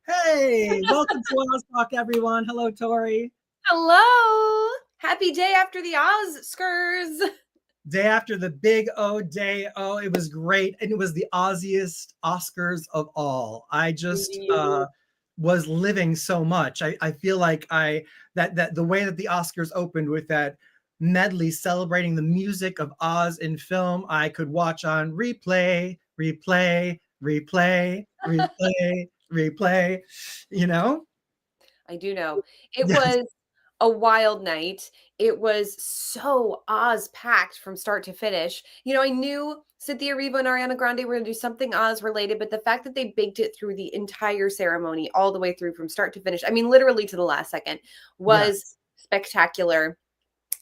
Hey, welcome to Oz Talk, everyone. Hello, Tori. Hello. Happy day after the Oscars. Day after the big O day. Oh, it was great. And it was the Ozziest Oscars of all. I just was living so much. I feel like that the way that the Oscars opened with that medley celebrating the music of Oz in film, I could watch on replay, replay, replay, replay, replay, you know? I do know. It Yes. was a wild night. It was so Oz packed from start to finish. You know, I knew Cynthia Erivo and Ariana Grande were going to do something Oz related, but the fact that they baked it through the entire ceremony, all the way through from start to finish, I mean, literally to the last second, was spectacular.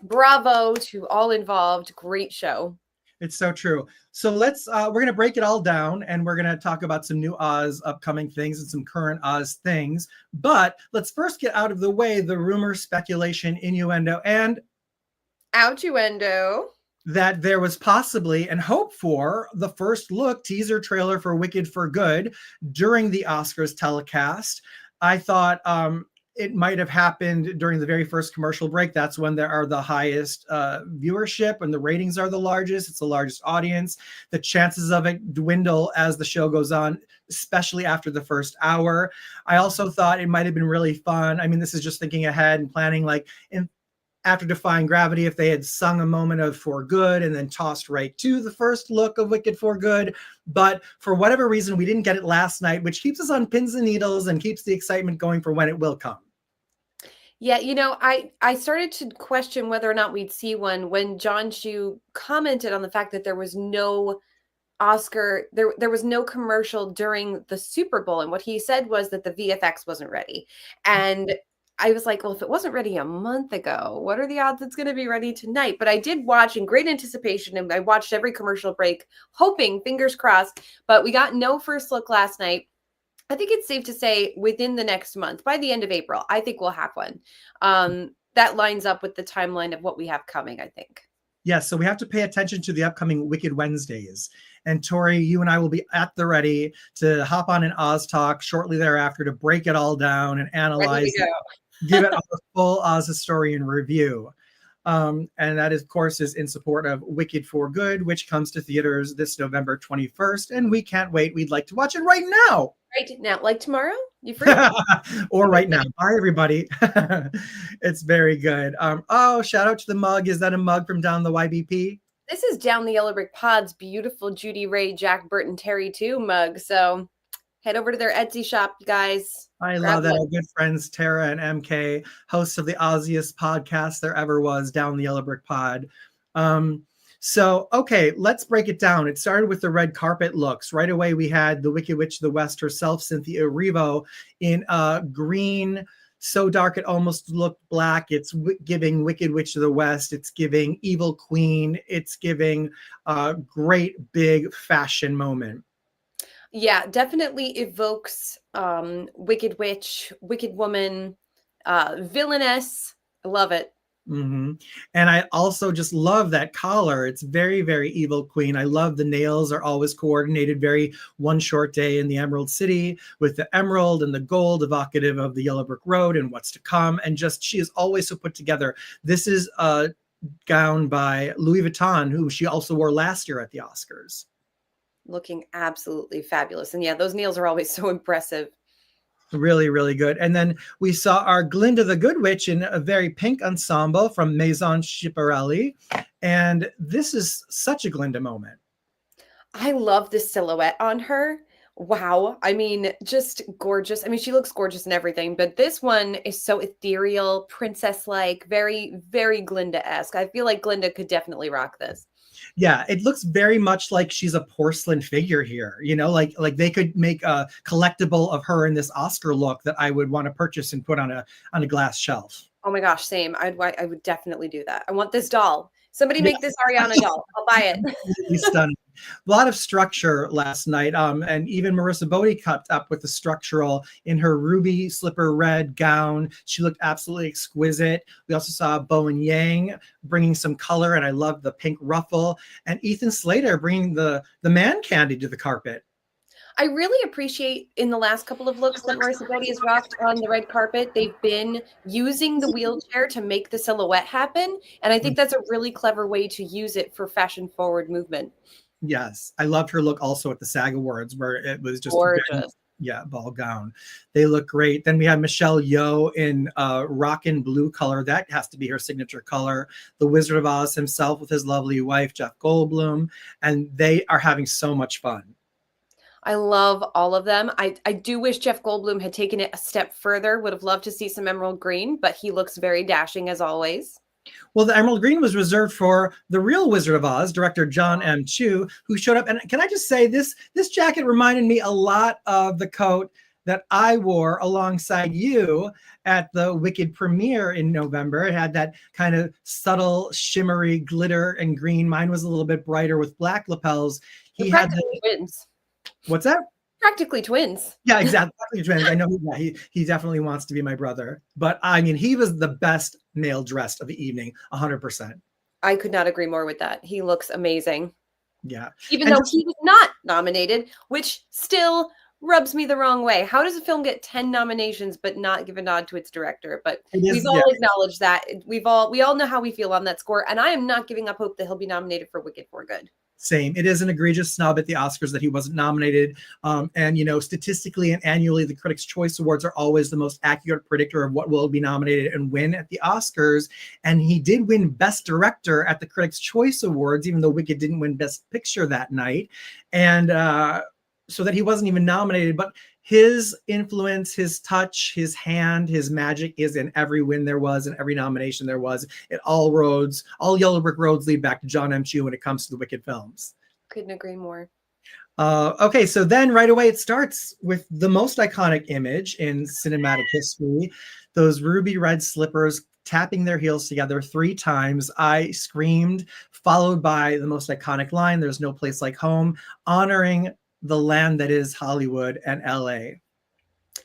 Bravo to all involved. Great show. It's so true. So we're going to break it all down and we're going to talk about some new Oz upcoming things and some current Oz things. But let's first get out of the way the rumor, speculation, innuendo, and outuendo that there was possibly and hope for the first look teaser trailer for Wicked for Good during the Oscars telecast. I thought it might have happened during the very first commercial break. That's when there are the highest viewership and the ratings are the largest. It's the largest audience. The chances of it dwindle as the show goes on, especially after the first hour. I also thought it might have been really fun. I mean, this is just thinking ahead and planning, like after Defying Gravity, if they had sung a moment of For Good and then tossed right to the first look of Wicked for Good. But for whatever reason, we didn't get it last night, which keeps us on pins and needles and keeps the excitement going for when it will come. Yeah, you know, I started to question whether or not we'd see one when John Chu commented on the fact that there was no Oscar, there was no commercial during the Super Bowl. And what he said was that the VFX wasn't ready. And I was like, well, if it wasn't ready a month ago, what are the odds it's going to be ready tonight? But I did watch in great anticipation, and I watched every commercial break, hoping, fingers crossed, but we got no first look last night. I think it's safe to say within the next month, by the end of April, I think we'll have one. That lines up with the timeline of what we have coming, I think. Yes, so we have to pay attention to the upcoming Wicked Wednesdays. And Tori, you and I will be at the ready to hop on an Oz Talk shortly thereafter to break it all down and analyze it, give it a full Oz historian review. And that, of course, is in support of Wicked for Good, which comes to theaters this November 21st. And we can't wait. We'd like to watch it right now. Right now, like tomorrow? You free? Or right now. Bye, everybody. It's very good. Oh, shout out to the mug. Is that a mug from down the YBP? This is Down the Yellow Brick Pod's beautiful Judy Ray, Jack Burton, Terry 2 mug. So head over to their Etsy shop, you guys. I love that. Our good friends Tara and MK, hosts of the Ozziest podcast there ever was, Down the Yellow Brick Pod. So, okay, let's break it down. It started with the red carpet looks. Right away, we had the Wicked Witch of the West herself, Cynthia Erivo, in green, so dark it almost looked black. It's giving Wicked Witch of the West. It's giving Evil Queen. It's giving a great big fashion moment. Yeah, definitely evokes Wicked Witch, Wicked Woman, villainess. I love it. Mm-hmm. And I also just love that collar. It's very, very Evil Queen. I love the nails are always coordinated, very One Short Day in the Emerald City with the emerald and the gold evocative of the Yellow Brick Road and what's to come. And just, she is always so put together. This is a gown by Louis Vuitton, who she also wore last year at the Oscars. looking absolutely fabulous. And yeah, those nails are always so impressive. Really, really good. And then we saw our Glinda the Good Witch in a very pink ensemble from Maison Schiaparelli. And this is such a Glinda moment. I love this silhouette on her. Wow. I mean, just gorgeous. I mean, she looks gorgeous in everything, but this one is so ethereal, princess-like, very, very Glinda-esque. I feel like Glinda could definitely rock this. Yeah, it looks very much like she's a porcelain figure here. Like they could make a collectible of her in this Oscar look that I would want to purchase and put on a glass shelf. Oh my gosh, same. I would definitely do that. I want this doll. Somebody Yeah. make this Ariana doll. I'll buy it. Absolutely stunning. A lot of structure last night. And even Marissa Bodie cut up with the structural in her ruby slipper red gown. She looked absolutely exquisite. We also saw Bowen Yang bringing some color, and I loved the pink ruffle. And Ethan Slater bringing the man candy to the carpet. I really appreciate in the last couple of looks that Marissa Bodie has rocked on the red carpet, they've been using the wheelchair to make the silhouette happen. And I think that's a really clever way to use it for fashion forward movement. Yes, I loved her look also at the SAG Awards, where it was just Gorgeous. ball gown. They look great. Then we have Michelle Yeoh in rockin' blue color. That has to be her signature color. The Wizard of Oz himself with his lovely wife, Jeff Goldblum, and they are having so much fun. I love all of them. I do wish Jeff Goldblum had taken it a step further. Would have loved to see some emerald green, but he looks very dashing as always. Well, the emerald green was reserved for the real Wizard of Oz, director John M. Chu, who showed up. And can I just say, this jacket reminded me a lot of the coat that I wore alongside you at the Wicked premiere in November. It had that kind of subtle, shimmery glitter and green. Mine was a little bit brighter with black lapels. He had twins. What's that? Practically twins. Yeah, exactly. Twins. I know he definitely wants to be my brother. But I mean, he was the best male dressed of the evening, 100%. I could not agree more with that. He looks amazing. Yeah. Even though he was not nominated, which still rubs me the wrong way. How does a film get 10 nominations but not give a nod to its director? But we've all acknowledged that. We all know how we feel on that score. And I am not giving up hope that he'll be nominated for Wicked for Good. Same. It is an egregious snub at the Oscars that he wasn't nominated. And, statistically and annually, the Critics' Choice Awards are always the most accurate predictor of what will be nominated and win at the Oscars. And he did win Best Director at the Critics' Choice Awards, even though Wicked didn't win Best Picture that night. And so that he wasn't even nominated. But his influence, his touch, his hand, his magic is in every win there was and every nomination there was. All yellow brick roads lead back to John M. Chu when it comes to the Wicked films. Couldn't agree more. Okay, so then right away it starts with the most iconic image in cinematic history, those ruby red slippers tapping their heels together 3 times. I screamed, followed by the most iconic line, "There's no place like home," honoring the land that is Hollywood and LA.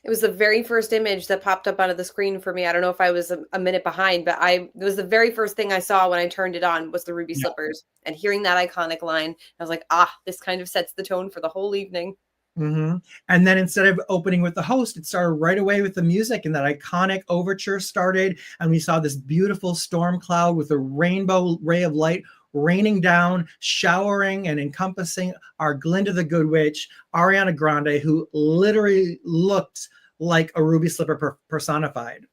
It was the very first image that popped up onto the screen for me. I don't know if I was a minute behind, but it was the very first thing I saw when I turned it on was the ruby slippers. And hearing that iconic line, I was like, this kind of sets the tone for the whole evening. Mm-hmm. And then instead of opening with the host, it started right away with the music, and that iconic overture started. And we saw this beautiful storm cloud with a rainbow ray of light raining down, showering and encompassing our Glinda the Good Witch, Ariana Grande, who literally looked like a ruby slipper personified.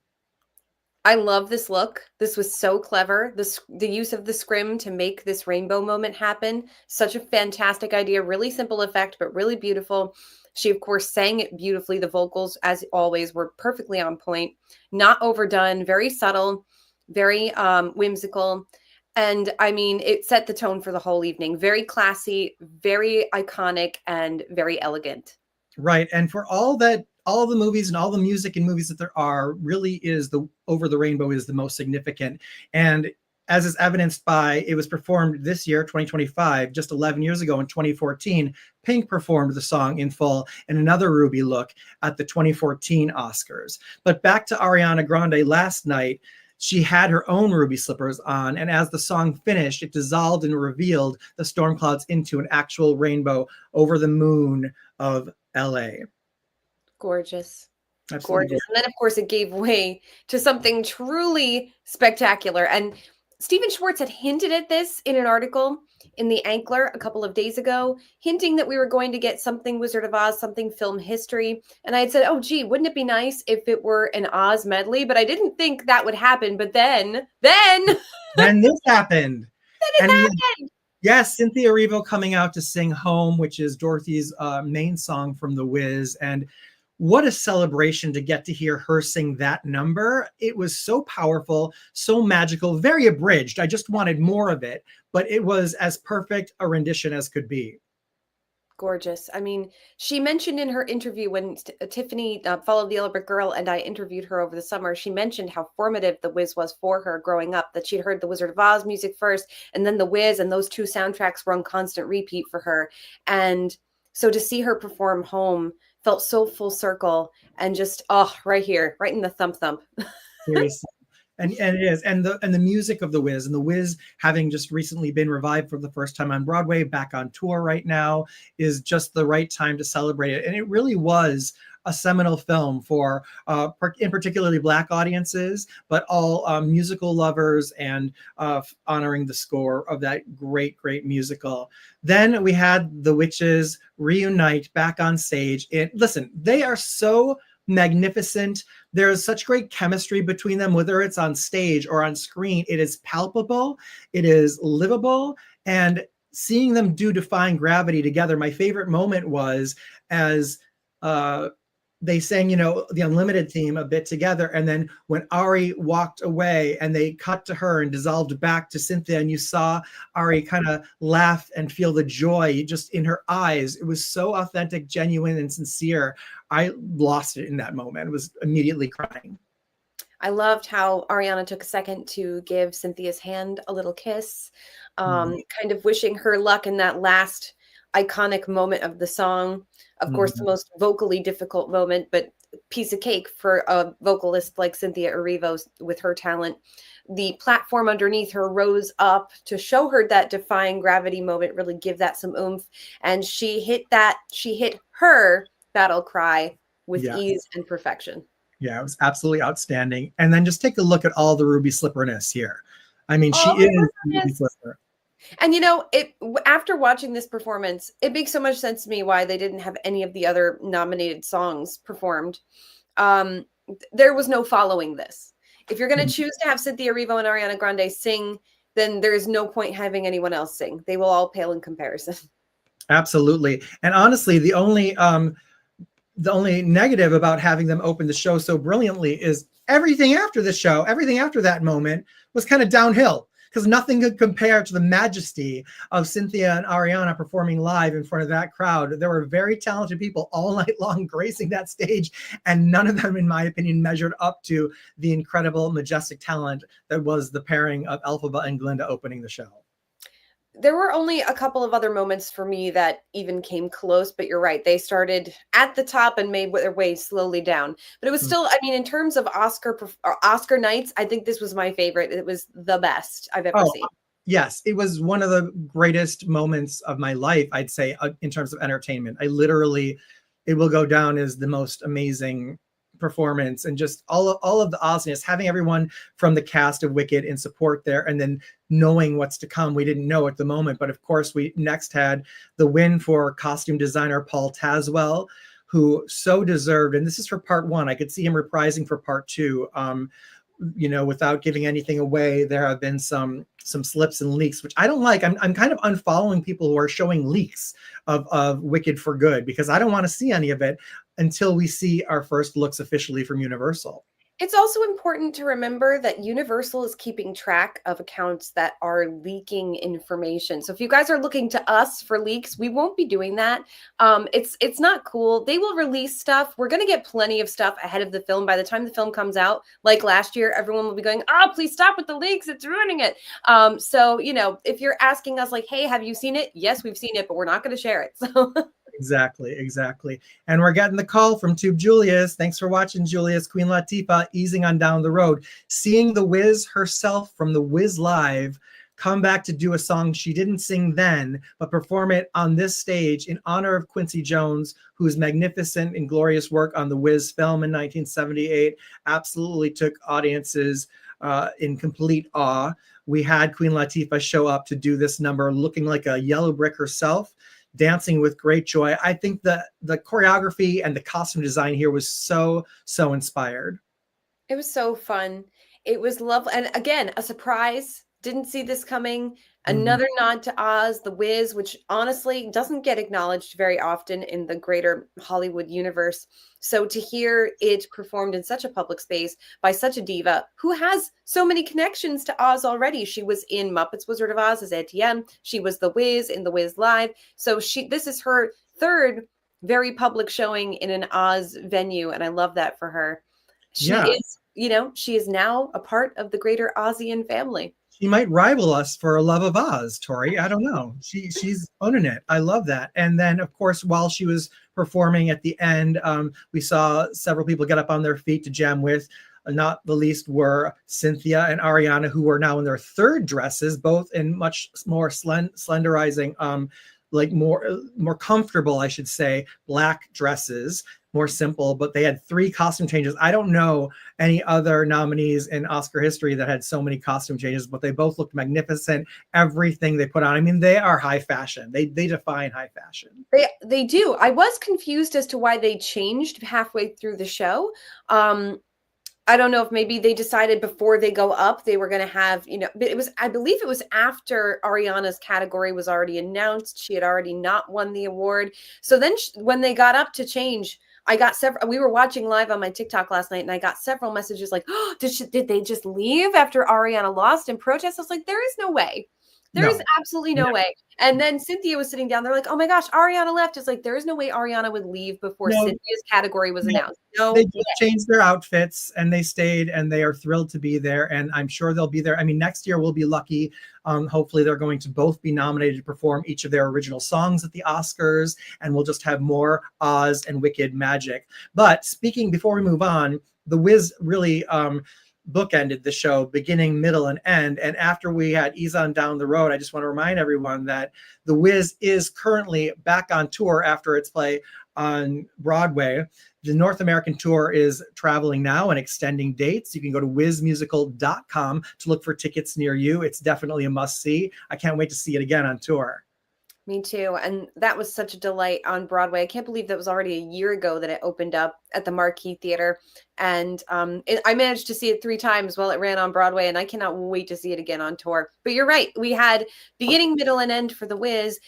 I love this look. This was so clever. The use of the scrim to make this rainbow moment happen. Such a fantastic idea. Really simple effect, but really beautiful. She, of course, sang it beautifully. The vocals, as always, were perfectly on point. Not overdone. Very subtle. Very whimsical. And I mean, it set the tone for the whole evening. Very classy, very iconic, and very elegant. Right. And for all the movies and all the music and movies that there are, really is the Over the Rainbow is the most significant. And as is evidenced by, it was performed this year, 2025, just 11 years ago in 2014. Pink performed the song in full in another ruby look at the 2014 Oscars. But back to Ariana Grande last night. She had her own ruby slippers on, and as the song finished, it dissolved and revealed the storm clouds into an actual rainbow over the moon of LA. Gorgeous. Absolutely gorgeous. And then, of course, it gave way to something truly spectacular. And Stephen Schwartz had hinted at this in an article in the Ankler a couple of days ago, hinting that we were going to get something Wizard of Oz, something film history. And I had said, oh, gee, wouldn't it be nice if it were an Oz medley? But I didn't think that would happen. But then this happened. it happened. Yes, Cynthia Erivo coming out to sing Home, which is Dorothy's main song from The Wiz. And what a celebration to get to hear her sing that number. It was so powerful, so magical, very abridged. I just wanted more of it, but it was as perfect a rendition as could be. Gorgeous. I mean, she mentioned in her interview when Tiffany followed the Yellow Brick Girl and I interviewed her over the summer, she mentioned how formative The Wiz was for her growing up, that she'd heard the Wizard of Oz music first and then The Wiz, and those two soundtracks were on constant repeat for her. And so to see her perform Home felt so full circle and just, right here, right in the thump. Seriously. And it is, and the music of The Wiz, and The Wiz having just recently been revived for the first time on Broadway, back on tour right now, is just the right time to celebrate it. And it really was a seminal film for, in particularly Black audiences, but all musical lovers, and honoring the score of that great musical. Then we had the witches reunite back on stage. Listen, they are so magnificent. There's such great chemistry between them, whether it's on stage or on screen. It is palpable, it is livable, and seeing them do Defying Gravity together, my favorite moment was as they sang, the Unlimited theme a bit together, and then when Ari walked away and they cut to her and dissolved back to Cynthia, and you saw Ari kind of laugh and feel the joy just in her eyes. It was so authentic, genuine, and sincere. I lost it in that moment. I was immediately crying. I loved how Ariana took a second to give Cynthia's hand a little kiss, kind of wishing her luck in that last iconic moment of the song. Of course, the most vocally difficult moment, but piece of cake for a vocalist like Cynthia Erivo with her talent. The platform underneath her rose up to show her that Defying Gravity moment, really give that some oomph. And she hit her battle cry with ease and perfection. Yeah, it was absolutely outstanding. And then just take a look at all the Ruby Slipperness here. I mean, she is Ruby Slipper. And after watching this performance, it makes so much sense to me why they didn't have any of the other nominated songs performed. There was no following this. If you're going to choose to have Cynthia Erivo and Ariana Grande sing, then there is no point having anyone else sing. They will all pale in comparison. Absolutely. And honestly, the only negative about having them open the show so brilliantly is everything after the show, everything after that moment was kind of downhill, because nothing could compare to the majesty of Cynthia and Ariana performing live in front of that crowd. There were very talented people all night long gracing that stage, and none of them, in my opinion, measured up to the incredible, majestic talent that was the pairing of Elphaba and Glinda opening the show. There were only a couple of other moments for me that even came close, but you're right. They started at the top and made their way slowly down. But it was still, I mean, in terms of Oscar nights, I think this was my favorite. It was the best I've ever seen. Yes, it was one of the greatest moments of my life, I'd say, in terms of entertainment. It will go down as the most amazing performance, and just all of the awesomeness, having everyone from the cast of Wicked in support there, and then knowing what's to come. We didn't know at the moment, but of course we next had the win for costume designer Paul Tazwell, who so deserved, and this is for part one. I could see him reprising for part two. Without giving anything away, there have been some slips and leaks, which I don't like. I'm kind of unfollowing people who are showing leaks of Wicked for Good, because I don't want to see any of it until we see our first looks officially from Universal. It's also important to remember that Universal is keeping track of accounts that are leaking information. So if you guys are looking to us for leaks, we won't be doing that. It's not cool. They will release stuff. We're going to get plenty of stuff ahead of the film. By the time the film comes out, like last year, everyone will be going, please stop with the leaks. It's ruining it. So, if you're asking us like, hey, have you seen it? Yes, we've seen it, but we're not going to share it. So Exactly. And we're getting the call from Tube Julius. Thanks for watching, Julius. Queen Latifah easing on down the road. Seeing the Wiz herself from the Wiz Live come back to do a song she didn't sing then, but perform it on this stage in honor of Quincy Jones, whose magnificent and glorious work on the Wiz film in 1978 absolutely took audiences in complete awe. We had Queen Latifah show up to do this number looking like a yellow brick herself, dancing with great joy. I think the choreography and the costume design here was so inspired. It was so fun. It was lovely. And again, a surprise. Didn't see this coming. Mhm. Another nod to Oz, the Wiz, which honestly doesn't get acknowledged very often in the greater Hollywood universe. So to hear it performed in such a public space by such a diva who has so many connections to Oz already. She was in Muppets Wizard of Oz as ATM. She was the Wiz in the Wiz Live. So this is her third very public showing in an Oz venue. And I love that for her. She Yeah. is, she is now a part of the greater Ozian family. She might rival us for a love of Oz, Tori. I don't know. She's owning it. I love that. And then, of course, while she was performing at the end, we saw several people get up on their feet to jam with. Not the least were Cynthia and Ariana, who were now in their third dresses, both in much more slenderizing, like more comfortable, I should say, black dresses, more simple, but they had 3 costume changes. I don't know any other nominees in Oscar history that had so many costume changes, but they both looked magnificent. Everything they put on, I mean, they are high fashion. They define high fashion. They do. I was confused as to why they changed halfway through the show. I don't know if maybe they decided before they go up, they were going to have, but I believe it was after Ariana's category was already announced. She had already not won the award. So then when they got up to change, I got we were watching live on my TikTok last night and I got several messages like, oh, did they just leave after Ariana lost in protest? I was like, there is no way. There is absolutely no way. And then Cynthia was sitting down. They're like, oh my gosh, Ariana left. It's like, there is no way Ariana would leave before Cynthia's category was announced. No, they just changed their outfits and they stayed and they are thrilled to be there. And I'm sure they'll be there. I mean, next year we'll be lucky. Hopefully they're going to both be nominated to perform each of their original songs at the Oscars. And we'll just have more Oz and Wicked magic. But before we move on, The Wiz really bookended the show, beginning, middle, and end. And after we had Ease On Down the Road, I just want to remind everyone that The Wiz is currently back on tour after its play on Broadway. The North American tour is traveling now and extending dates. You can go to wizmusical.com to look for tickets near you. It's definitely a must-see. I can't wait to see it again on tour. Me too. And that was such a delight on Broadway. I can't believe that was already a year ago that it opened up at the Marquee Theater. And I managed to see it 3 times while it ran on Broadway, and I cannot wait to see it again on tour. But you're right. We had beginning, middle, and end for The Wiz,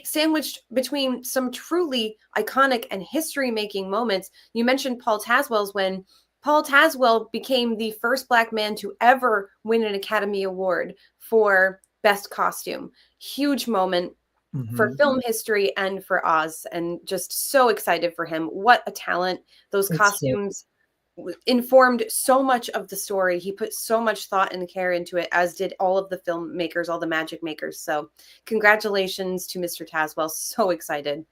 sandwiched between some truly iconic and history-making moments. You mentioned Paul Tazwell's when Paul Tazwell became the first Black man to ever win an Academy Award for Best Costume. Huge moment. Mm-hmm. For film history and for Oz, and just so excited for him. What a talent. Those costumes informed so much of the story. He put so much thought and care into it, as did all of the filmmakers, all the magic makers. So congratulations to Mr. Tazwell. So excited.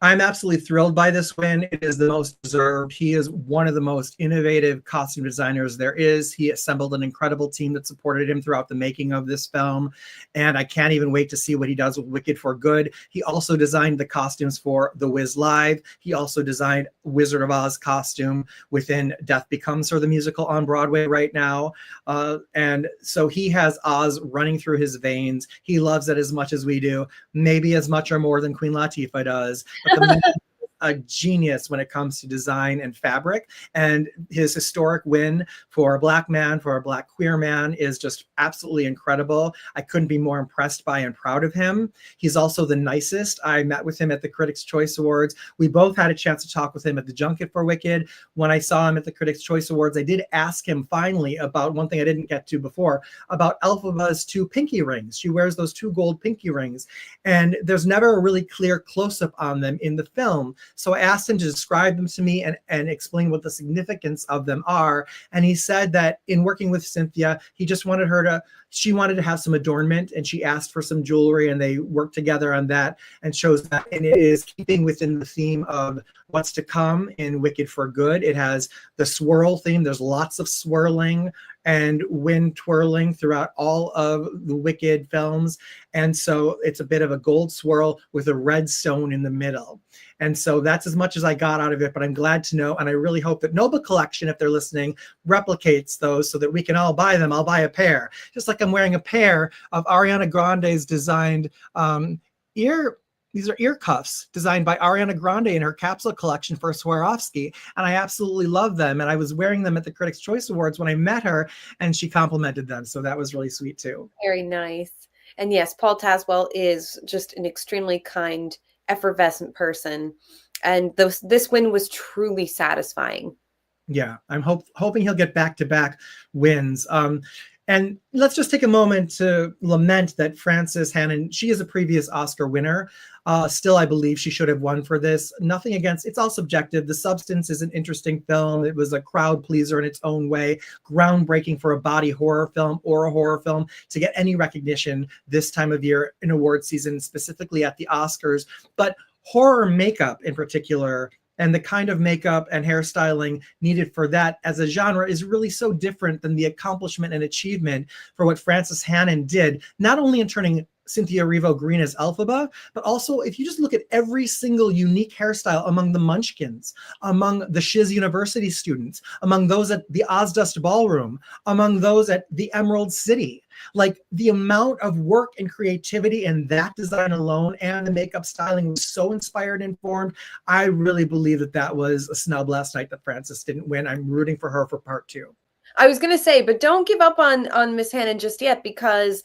I'm absolutely thrilled by this win. It is the most deserved. He is one of the most innovative costume designers there is. He assembled an incredible team that supported him throughout the making of this film. And I can't even wait to see what he does with Wicked for Good. He also designed the costumes for The Wiz Live. He also designed Wizard of Oz costume within Death Becomes Her, the musical on Broadway right now. And so he has Oz running through his veins. He loves it as much as we do, maybe as much or more than Queen Latifah does. The man is a genius when it comes to design and fabric, and his historic win for a Black man, for a Black queer man, is just absolutely incredible. I couldn't be more impressed by and proud of him. He's also the nicest. I met with him at the Critics' Choice Awards. We both had a chance to talk with him at the junket for Wicked. When I saw him at the Critics' Choice Awards, I did ask him finally about one thing I didn't get to before, about Elphaba's 2 pinky rings. She wears those 2 gold pinky rings, and there's never a really clear close-up on them in the film. So I asked him to describe them to me and explain what the significance of them are. And he said that in working with Cynthia, he just wanted she wanted to have some adornment, and she asked for some jewelry, and they worked together on that and chose that. And it is keeping within the theme of what's to come in Wicked for Good. It has the swirl theme. There's lots of swirling and wind twirling throughout all of the Wicked films. And so it's a bit of a gold swirl with a red stone in the middle. And so that's as much as I got out of it, but I'm glad to know. And I really hope that Nova Collection, if they're listening, replicates those so that we can all buy them. I'll buy a pair, just like I'm wearing a pair of Ariana Grande's designed ear. These are ear cuffs designed by Ariana Grande in her capsule collection for Swarovski. And I absolutely love them. And I was wearing them at the Critics' Choice Awards when I met her, and she complimented them. So that was really sweet too. Very nice. And yes, Paul Tazwell is just an extremely kind, effervescent person. And this win was truly satisfying. Yeah, I'm hoping he'll get back-to-back wins. And let's just take a moment to lament that Frances Hannon, she is a previous Oscar winner. Still, I believe she should have won for this. Nothing against, it's all subjective. The Substance is an interesting film. It was a crowd pleaser in its own way, groundbreaking for a body horror film or a horror film to get any recognition this time of year in award season, specifically at the Oscars. But horror makeup in particular, and the kind of makeup and hairstyling needed for that as a genre is really so different than the accomplishment and achievement for what Frances Hannon did, not only in turning Cynthia Erivo green as Elphaba, but also if you just look at every single unique hairstyle among the Munchkins, among the Shiz University students, among those at the Ozdust Ballroom, among those at the Emerald City. Like the amount of work and creativity in that design alone and the makeup styling was so inspired and informed. I really believe that that was a snub last night that Frances didn't win. I'm rooting for her for part 2. I was going to say, but don't give up on Miss Hannon just yet, because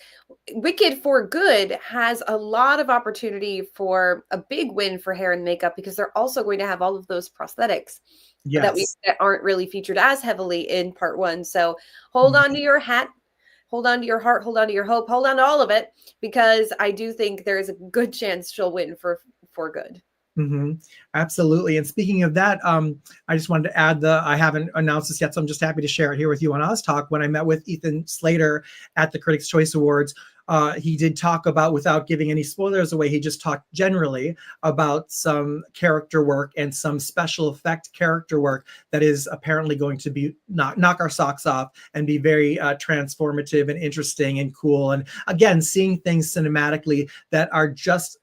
Wicked for Good has a lot of opportunity for a big win for hair and makeup, because they're also going to have all of those prosthetics that aren't really featured as heavily in part 1. So hold on to your hat. Hold on to your heart, hold on to your hope, hold on to all of it, because I do think there is a good chance she'll win for Good. Mm-hmm. Absolutely. And speaking of that, I just wanted to add I haven't announced this yet, so I'm just happy to share it here with you on Oz Talk. When I met with Ethan Slater at the Critics' Choice Awards, he did talk about, without giving any spoilers away, he just talked generally about some character work and some special effect character work that is apparently going to be knock our socks off and be very transformative and interesting and cool. And again, seeing things cinematically that are just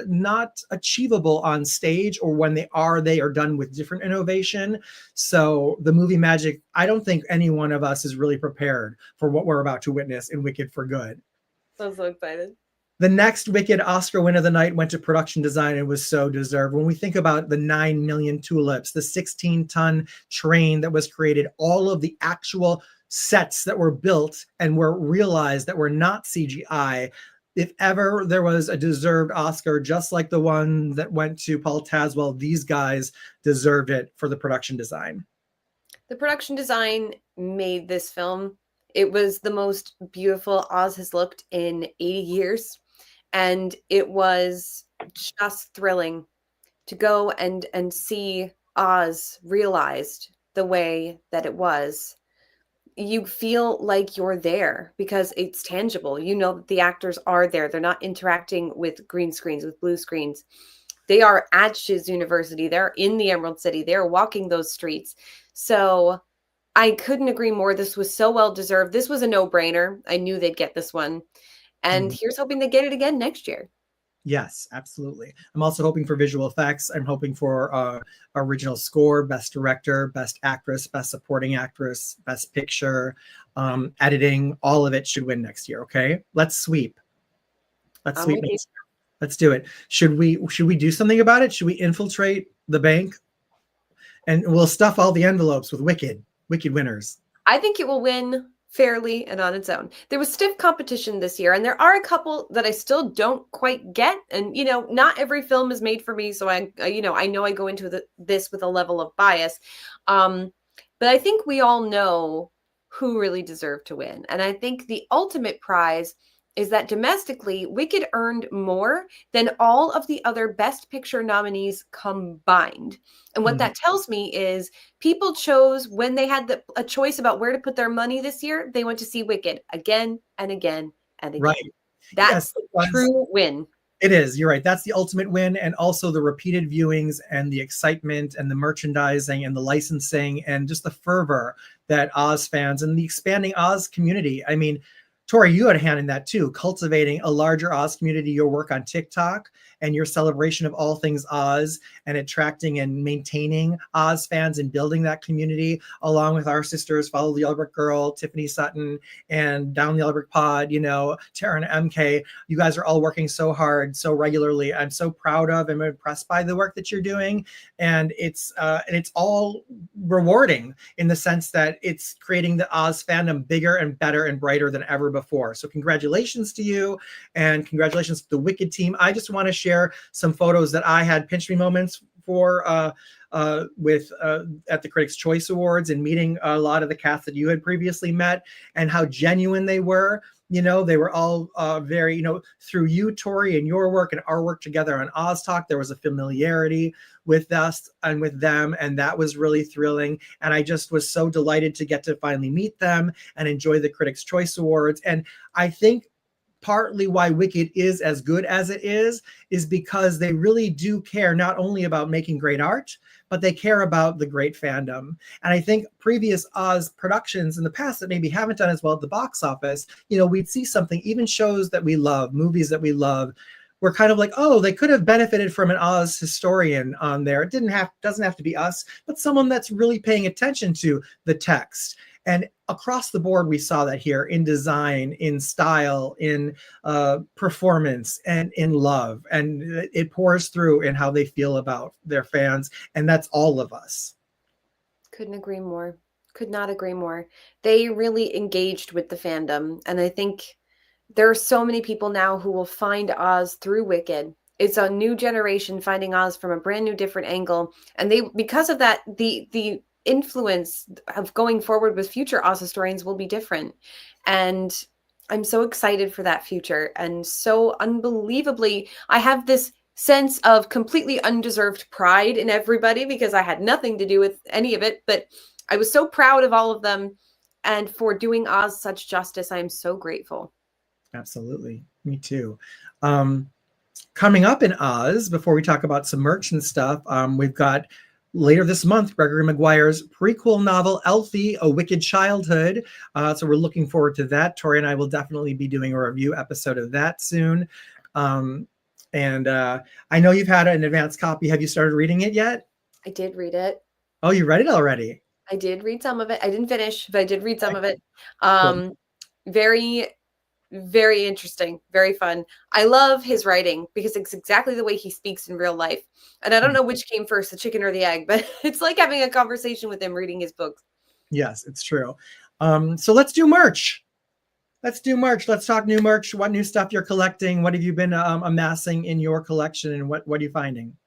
not achievable on stage, or when they are done with different innovation. So the movie magic, I don't think any one of us is really prepared for what we're about to witness in Wicked for Good. I'm so excited. The next Wicked Oscar win of the night went to production design and was so deserved. When we think about the 9 million tulips, the 16-ton train that was created, all of the actual sets that were built and were realized that were not CGI, if ever there was a deserved Oscar, just like the one that went to Paul Tazwell, these guys deserved it for the production design. The production design made this film. It was the most beautiful Oz has looked in 80 years. And it was just thrilling to go and see Oz realized the way that it was. You feel like you're there because it's tangible. You know that the actors are there. They're not interacting with green screens, with blue screens. They are at Shiz University. They're in the Emerald City. They're walking those streets. So I couldn't agree more. This was so well deserved. This was a no-brainer. I knew they'd get this one. And here's hoping they get it again next year. Yes, absolutely. I'm also hoping for visual effects. I'm hoping for original score, best director, best actress, best supporting actress, best picture, editing. All of it should win next year. Okay, let's sweep. Let's sweep. Let's do it. Should we do something about it? Should we infiltrate the bank? And we'll stuff all the envelopes with Wicked winners. I think it will win fairly and on its own. There was stiff competition this year, and there are a couple that I still don't quite get. And, not every film is made for me. So I know I go into this with a level of bias. But I think we all know who really deserved to win. And I think the ultimate prize is that domestically, Wicked earned more than all of the other Best Picture nominees combined. And what that tells me is people chose, when they had a choice about where to put their money this year, they went to see Wicked again and again and again. Right. That's a true win. It is. You're right. That's the ultimate win. And also the repeated viewings and the excitement and the merchandising and the licensing and just the fervor that Oz fans and the expanding Oz community. I mean, Tori, you had a hand in that too, cultivating a larger Oz community, your work on TikTok and your celebration of all things Oz and attracting and maintaining Oz fans and building that community, along with our sisters, Follow the Yellowbrick Girl, Tiffany Sutton, and Down the Yellowbrick Pod, Tara and MK. You guys are all working so hard, so regularly. I'm so proud of and impressed by the work that you're doing. And it's all rewarding in the sense that it's creating the Oz fandom bigger and better and brighter than ever before. So congratulations to you, and congratulations to the Wicked team. I just want to share some photos that I had pinch me moments for at the Critics' Choice Awards, and meeting a lot of the cast that you had previously met, and how genuine they were. They were all very, through you, Tori, and your work and our work together on Oz Talk, there was a familiarity with us and with them, and that was really thrilling. And I just was so delighted to get to finally meet them and enjoy the Critics' Choice Awards. And I think partly why Wicked is as good as it is because they really do care not only about making great art, but they care about the great fandom. And I think previous Oz productions in the past that maybe haven't done as well at the box office, we'd see something, even shows that we love, movies that we love, we're kind of like, oh, they could have benefited from an Oz historian on there. It doesn't have to be us, but someone that's really paying attention to the text. And across the board, we saw that here in design, in style, in performance, and in love. And it pours through in how they feel about their fans. And that's all of us. Couldn't agree more. Could not agree more. They really engaged with the fandom. And I think there are so many people now who will find Oz through Wicked. It's a new generation finding Oz from a brand new, different angle. And because of that, the influence of going forward with future Oz historians will be different. And I'm so excited for that future. And so unbelievably, I have this sense of completely undeserved pride in everybody because I had nothing to do with any of it. But I was so proud of all of them. And for doing Oz such justice, I am so grateful. Absolutely. Me too. Coming up in Oz, before we talk about some merch and stuff, we've got later this month, Gregory Maguire's prequel novel, Elfie, A Wicked Childhood. So we're looking forward to that. Tori and I will definitely be doing a review episode of that soon. And I know you've had an advanced copy. Have you started reading it yet? I did read it. Oh, you read it already? I did read some of it. I didn't finish, but I did read some of it. Very, very interesting, very fun. I love his writing because it's exactly the way he speaks in real life. And I don't know which came first, the chicken or the egg, but it's like having a conversation with him reading his books. Yes, it's true. So let's do merch. Let's talk new merch. What new stuff you're collecting? What have you been amassing in your collection, and what are you finding?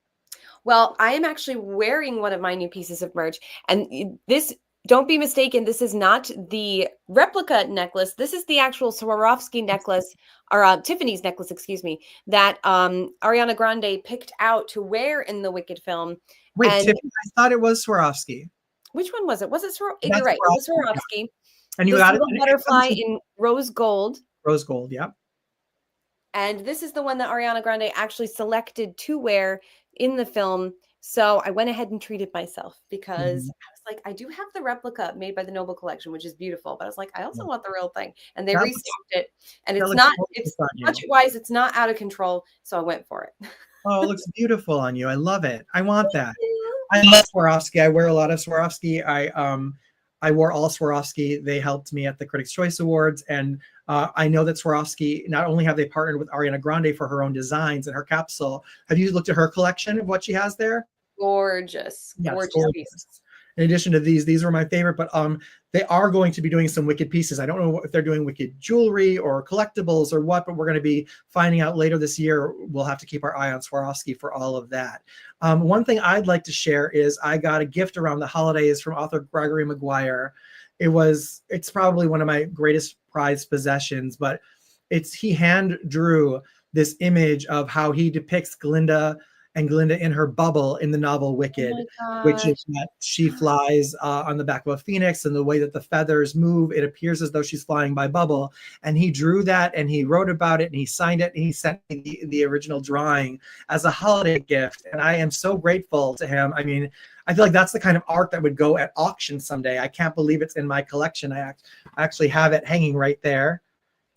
Well, I am actually wearing one of my new pieces of merch, and this, don't be mistaken, this is not the replica necklace. This is the actual Swarovski necklace, or Tiffany's necklace, excuse me, that Ariana Grande picked out to wear in the Wicked film. Wait, Tiffany, I thought it was Swarovski. Which one was it? Was it Swarovski? You're right, it was Swarovski. Yeah. And you got it, butterfly in rose gold. Rose gold, yeah. And this is the one that Ariana Grande actually selected to wear in the film. So I went ahead and treated myself because I was like, I do have the replica made by the Noble Collection, which is beautiful. But I was like, I also want the real thing. And they restocked it. And it's budget-wise, it's not out of control. So I went for it. Oh, it looks beautiful on you. I love it. I want that. I love Swarovski. I wear a lot of Swarovski. I wore all Swarovski. They helped me at the Critics' Choice Awards. And I know that Swarovski, not only have they partnered with Ariana Grande for her own designs and her capsule. Have you looked at her collection of what she has there? Gorgeous. Yes, gorgeous pieces. In addition to these are my favorite, but they are going to be doing some Wicked pieces. I don't know if they're doing Wicked jewelry or collectibles or what, but we're going to be finding out later this year. We'll have to keep our eye on Swarovski for all of that. One thing I'd like to share is I got a gift around the holidays from author Gregory Maguire. It's probably one of my greatest prized possessions, but he hand drew this image of how he depicts Glinda and Glinda in her bubble in the novel Oh Wicked, my which is gosh. that she flies on the back of a phoenix, and the way that the feathers move, it appears as though she's flying by bubble. And he drew that, and he wrote about it, and he signed it, and he sent me the original drawing as a holiday gift. And I am so grateful to him. I mean, I feel like that's the kind of art that would go at auction someday. I can't believe it's in my collection. I actually have it hanging right there.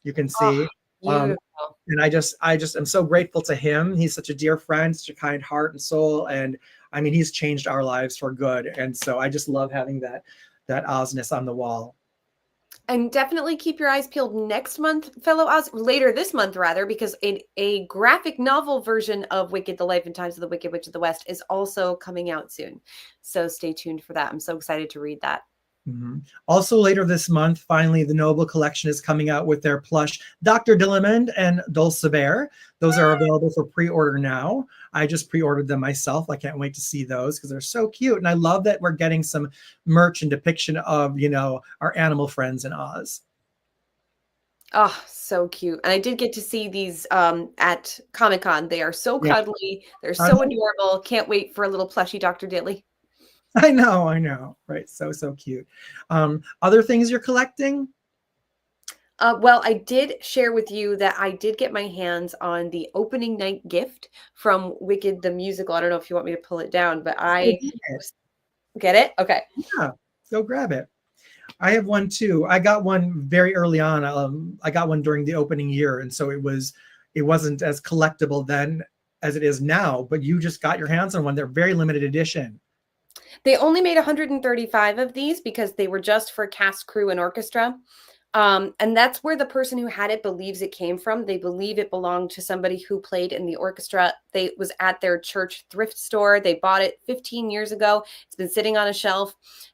You can Oh, see. Um, beautiful. and I just am so grateful to him. He's such a dear friend, such a kind heart and soul. And I mean, he's changed our lives for good. And so I just love having that Ozness on the wall. And definitely keep your eyes peeled next month, fellow Oz, later this month rather, because a graphic novel version of Wicked, The Life and Times of the Wicked Witch of the West is also coming out soon. So stay tuned for that. I'm so excited to read that. Mhm. Also later this month, finally, the Noble Collection is coming out with their plush Dr. Dillamond and Dulcibert. Those are available for pre-order now. I just pre-ordered them myself. I can't wait to see those because they're so cute. And I love that we're getting some merch and depiction of, our animal friends in Oz. Oh, so cute. And I did get to see these at Comic-Con. They are so Yeah, cuddly. They're I so adorable. Can't wait for a little plushy Dr. Dilly. know. Right. So, so cute. Other things you're collecting? Well, I did share with you that I did get my hands on the opening night gift from Wicked the Musical. I don't know if you want me to pull it down, but Go get it. get it? Okay. Yeah, go grab it. I have one too. I got one very early on. I got one during the opening year, and so it wasn't as collectible then as it is now. But you just got your hands on one. They're very limited edition. They only made 135 of these because they were just for cast, crew, and orchestra. And that's where the person who had it believes it came from. They believe it belonged to somebody who played in the orchestra. They was at their church thrift store. They bought it 15 years ago. It's been sitting on a shelf.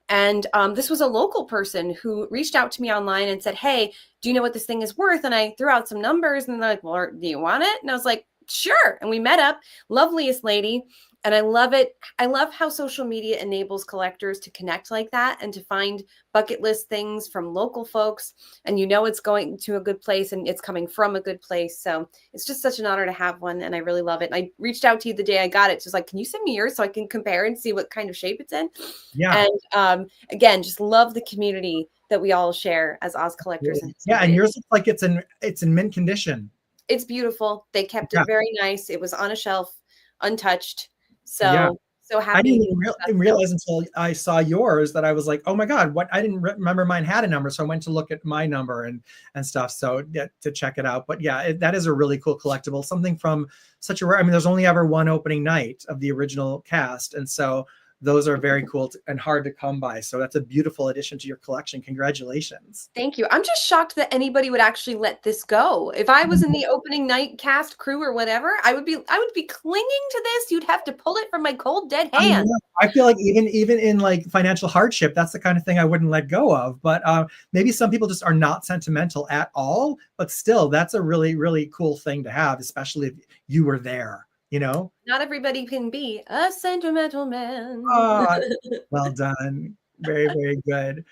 And this was a local person who reached out to me online and said, hey, do you know what this thing is worth? And I threw out some numbers and they're like, well, do you want it? And I was like, sure. And we met up. Loveliest lady. And I love it. I love how social media enables collectors to connect like that and to find bucket list things from local folks. And it's going to a good place and it's coming from a good place. So it's just such an honor to have one. And I really love it. And I reached out to you the day I got it. Just like, can you send me yours so I can compare and see what kind of shape it's in? Yeah. And again, just love the community that we all share as Oz collectors. Yeah, and yours looks like it's in mint condition. It's beautiful. They kept it very nice. It was on a shelf, untouched. Yeah. So happy. I didn't even realize until I saw yours that I was like, oh my God, what? I didn't remember mine had a number. So I went to look at my number and stuff. So to check it out. But yeah, that is a really cool collectible, something from such a rare, there's only ever one opening night of the original cast. And so those are very cool and hard to come by. So that's a beautiful addition to your collection. Congratulations. Thank you. I'm just shocked that anybody would actually let this go. If I was in the opening night cast, crew, or whatever, I would be clinging to this. You'd have to pull it from my cold dead hand. I feel like even in like financial hardship, that's the kind of thing I wouldn't let go of. But maybe some people just are not sentimental at all. But still, that's a really, really cool thing to have, especially if you were there. Not everybody can be a sentimental man. Oh, well done. Very, very good.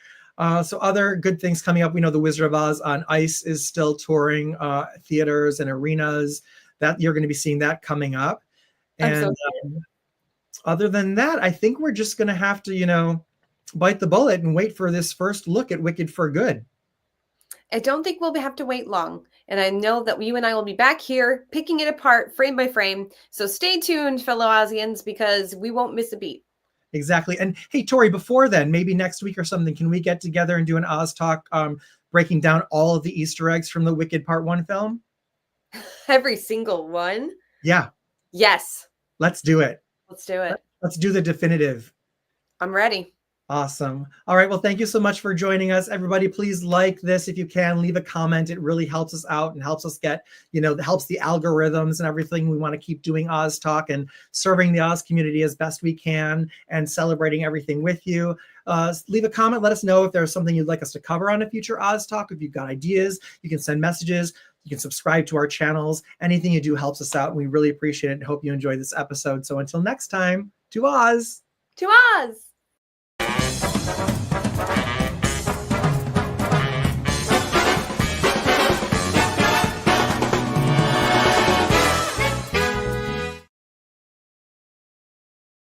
So other good things coming up. We know The Wizard of Oz on Ice is still touring theaters and arenas. That you're going to be seeing that coming up. And other than that, I think we're just going to have to, bite the bullet and wait for this first look at Wicked for Good. I don't think we'll have to wait long. And I know that you and I will be back here picking it apart frame by frame. So stay tuned, fellow Ozians, because we won't miss a beat. Exactly. And hey, Tori, before then, maybe next week or something, can we get together and do an Oz talk breaking down all of the Easter eggs from the Wicked Part 1 film? Every single one? Yeah. Yes. Let's do it. Let's do it. Let's do the definitive. I'm ready. Awesome. All right. Well, thank you so much for joining us. Everybody, please like this if you can. Leave a comment. It really helps us out and helps us get, helps the algorithms and everything. We want to keep doing Oz Talk and serving the Oz community as best we can and celebrating everything with you. Leave a comment. Let us know if there's something you'd like us to cover on a future Oz Talk. If you've got ideas, you can send messages. You can subscribe to our channels. Anything you do helps us out. We really appreciate it and hope you enjoyed this episode. So until next time, to Oz. To Oz.